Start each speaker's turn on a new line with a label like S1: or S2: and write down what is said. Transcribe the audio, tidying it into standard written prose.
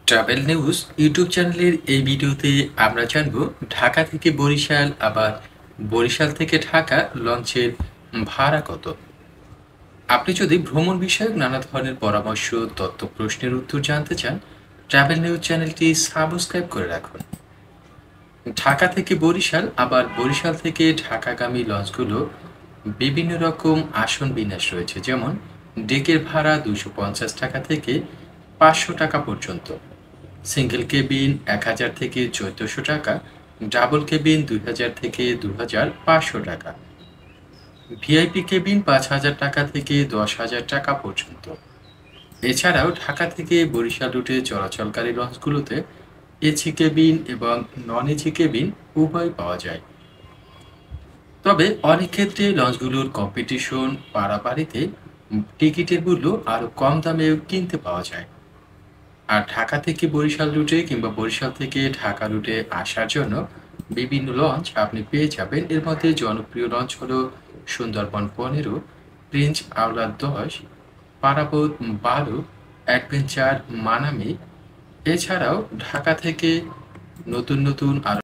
S1: Travel news YouTube চ্যানেলের এই ভিডিওতে আমরা জানব ঢাকা থেকে বরিশাল আবার বরিশাল থেকে ঢাকা লঞ্চের ভাড়া কত। আপনি যদি ভ্রমণ বিষয়ক নানা ধরনের পরামর্শ, তথ্য, প্রশ্নের উত্তর জানতে চান, ট্রাভেল নিউজ চ্যানেলটি সাবস্ক্রাইব করে রাখুন। ঢাকা থেকে বরিশাল আবার বরিশাল থেকে ঢাকাগামী লঞ্চগুলো বিভিন্ন রকম আসন বিন্যাস রয়েছে, যেমন ডেকের ভাড়া 250 টাকা থেকে 500 টাকা পর্যন্ত, সিঙ্গেল কেবিন 1000 থেকে 1400 টাকা, ডাবল কেবিন 2000 থেকে 2500 টাকা, ভিআইপি কেবিন 5000 টাকা থেকে 10,000 টাকা পর্যন্ত। এছাড়াও ঢাকা থেকে বরিশাল রুটে চলাচলকারী লঞ্চগুলোতে এসি কেবিন এবং নন এসি কেবিন উভয় পাওয়া যায়। তবে অনেক ক্ষেত্রে লঞ্চগুলোর কম্পিটিশন পারাপারিতে টিকিটের মূল্য আরও কম দামেও কিনতে পাওয়া যায়। আর ঢাকা থেকে বরিশাল রুটে কিংবা বরিশাল থেকে ঢাকা রুটে আসার জন্য বিভিন্ন লঞ্চ আপনি পেয়ে যাবেন। এর মধ্যে জনপ্রিয় লঞ্চ হলো সুন্দরবন 15, প্রিন্স আওলাদ 10, পারাবত 12, অ্যাডভেঞ্চার মানামি। এছাড়াও ঢাকা থেকে নতুন নতুন আরো